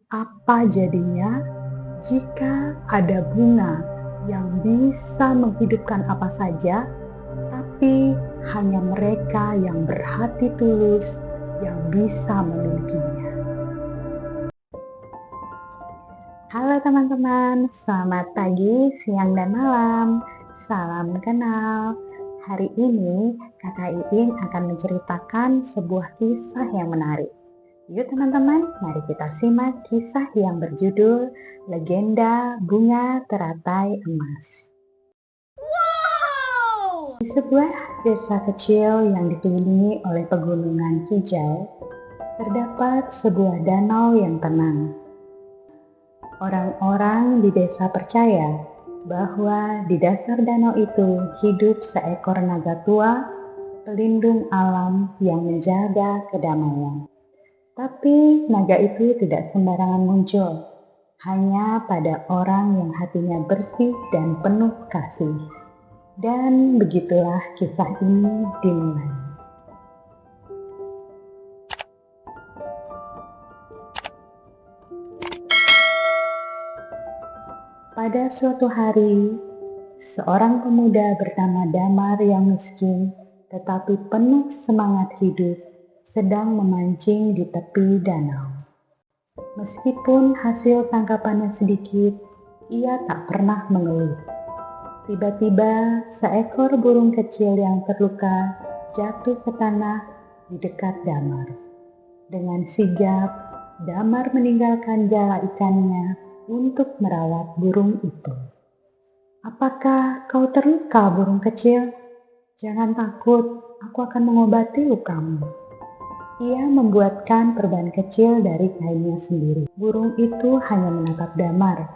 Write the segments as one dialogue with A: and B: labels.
A: Apa jadinya jika ada bunga yang bisa menghidupkan apa saja, tapi hanya mereka yang berhati tulus yang bisa memilikinya? Halo teman-teman, selamat pagi, siang, dan malam. Salam kenal. Hari ini Kakak Iin akan menceritakan sebuah kisah yang menarik. Yuk teman-teman, mari kita simak kisah yang berjudul Legenda Bunga Teratai Emas. Di sebuah desa kecil yang dikelilingi oleh pegunungan hijau, terdapat sebuah danau yang tenang. Orang-orang di desa percaya bahwa di dasar danau itu hidup seekor naga tua, pelindung alam yang menjaga kedamaian. Tapi naga itu tidak sembarangan muncul, hanya pada orang yang hatinya bersih dan penuh kasih. Dan begitulah kisah ini dimulai. Pada suatu hari, seorang pemuda bernama Damar yang miskin tetapi penuh semangat hidup sedang memancing di tepi danau. Meskipun hasil tangkapannya sedikit, ia tak pernah mengeluh. Tiba-tiba seekor burung kecil yang terluka jatuh ke tanah di dekat Damar. Dengan sigap, Damar meninggalkan jala ikannya untuk merawat burung itu. "Apakah kau terluka, burung kecil? Jangan takut, aku akan mengobati lukamu." Ia membuatkan perban kecil dari kainnya sendiri. Burung itu hanya menatap Damar.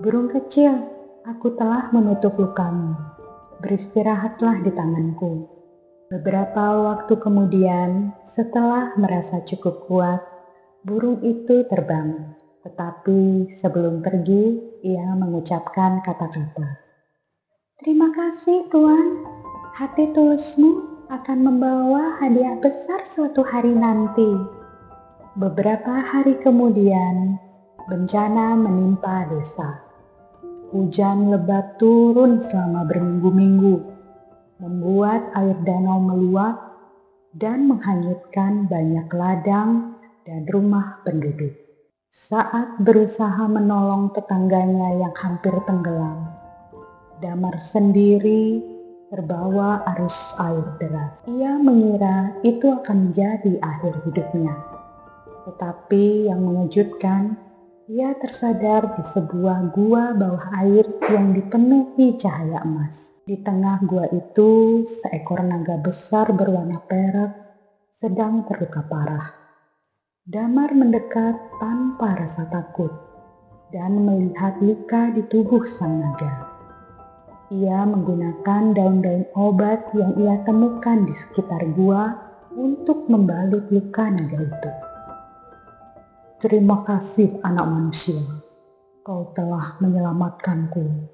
A: "Burung kecil, aku telah menutup lukamu. Beristirahatlah di tanganku." Beberapa waktu kemudian, setelah merasa cukup kuat, burung itu terbang. Tetapi sebelum pergi, ia mengucapkan kata-kata, "Terima kasih Tuan, hati tulusmu akan membawa hadiah besar suatu hari nanti." Beberapa hari kemudian, bencana menimpa desa. Hujan lebat turun selama berminggu-minggu, membuat air danau meluap dan menghanyutkan banyak ladang dan rumah penduduk. Saat berusaha menolong tetangganya yang hampir tenggelam, Damar sendiri terbawa arus air deras. Ia mengira itu akan menjadi akhir hidupnya. Tetapi yang mengejutkan, ia tersadar di sebuah gua bawah air yang dipenuhi cahaya emas. Di tengah gua itu, seekor naga besar berwarna perak sedang terluka parah. Damar mendekat tanpa rasa takut dan melihat luka di tubuh sang naga. Ia menggunakan daun-daun obat yang ia temukan di sekitar gua untuk membalut luka naga itu. "Terima kasih anak manusia, kau telah menyelamatkanku.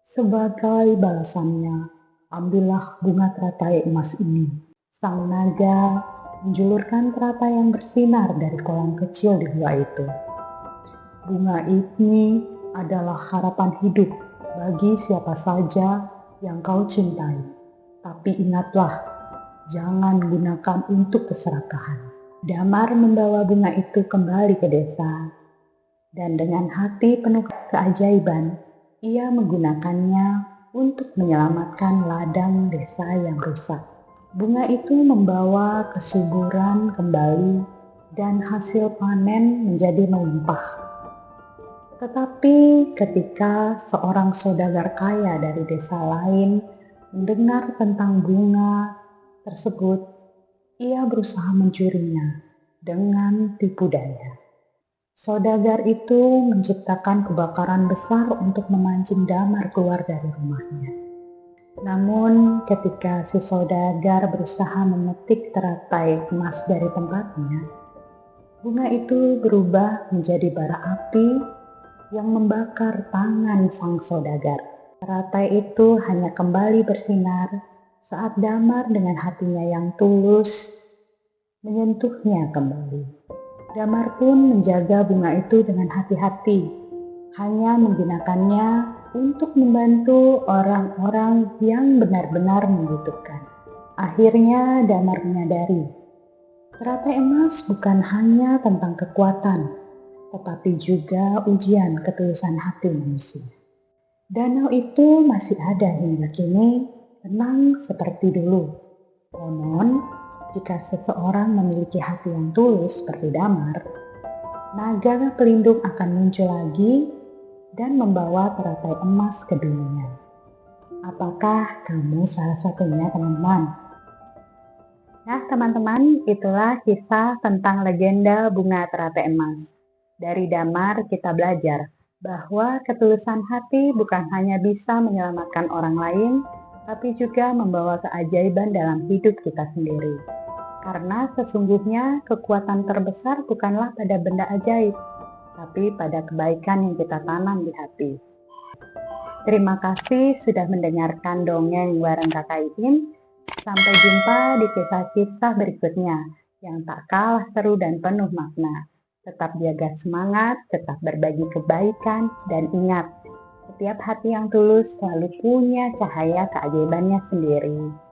A: Sebagai balasannya, ambillah bunga teratai emas ini." Sang naga menjulurkan teratai yang bersinar dari kolam kecil di gua itu. "Bunga ini adalah harapan hidup bagi siapa saja yang kau cintai. Tapi ingatlah, jangan gunakan untuk keserakahan." Damar membawa bunga itu kembali ke desa, dan dengan hati penuh keajaiban, ia menggunakannya untuk menyelamatkan ladang desa yang rusak. Bunga itu membawa kesuburan kembali dan hasil panen menjadi melimpah. Tetapi ketika seorang saudagar kaya dari desa lain mendengar tentang bunga tersebut, ia berusaha mencurinya dengan tipu daya. Saudagar itu menciptakan kebakaran besar untuk memancing Damar keluar dari rumahnya. Namun ketika si saudagar berusaha memetik teratai emas dari tempatnya, bunga itu berubah menjadi bara api yang membakar tangan sang saudagar. Teratai itu hanya kembali bersinar saat Damar dengan hatinya yang tulus menyentuhnya kembali. Damar pun menjaga bunga itu dengan hati-hati, hanya menggunakannya untuk membantu orang-orang yang benar-benar membutuhkan. Akhirnya Damar menyadari, teratai emas bukan hanya tentang kekuatan, tetapi juga ujian ketulusan hati manusia. Danau itu masih ada hingga kini, tenang seperti dulu. Konon, jika seseorang memiliki hati yang tulus seperti Damar, naga pelindung akan muncul lagi dan membawa teratai emas ke dunia. Apakah kamu salah satunya, teman-teman? Nah, teman-teman, itulah kisah tentang legenda bunga teratai emas. Dari Damar kita belajar bahwa ketulusan hati bukan hanya bisa menyelamatkan orang lain, tapi juga membawa keajaiban dalam hidup kita sendiri. Karena sesungguhnya kekuatan terbesar bukanlah pada benda ajaib, tapi pada kebaikan yang kita tanam di hati. Terima kasih sudah mendengarkan dongeng bareng Kakak Iin. Sampai jumpa di kisah-kisah berikutnya yang tak kalah seru dan penuh makna. Tetap jaga semangat, tetap berbagi kebaikan, dan ingat, setiap hati yang tulus selalu punya cahaya keajaibannya sendiri.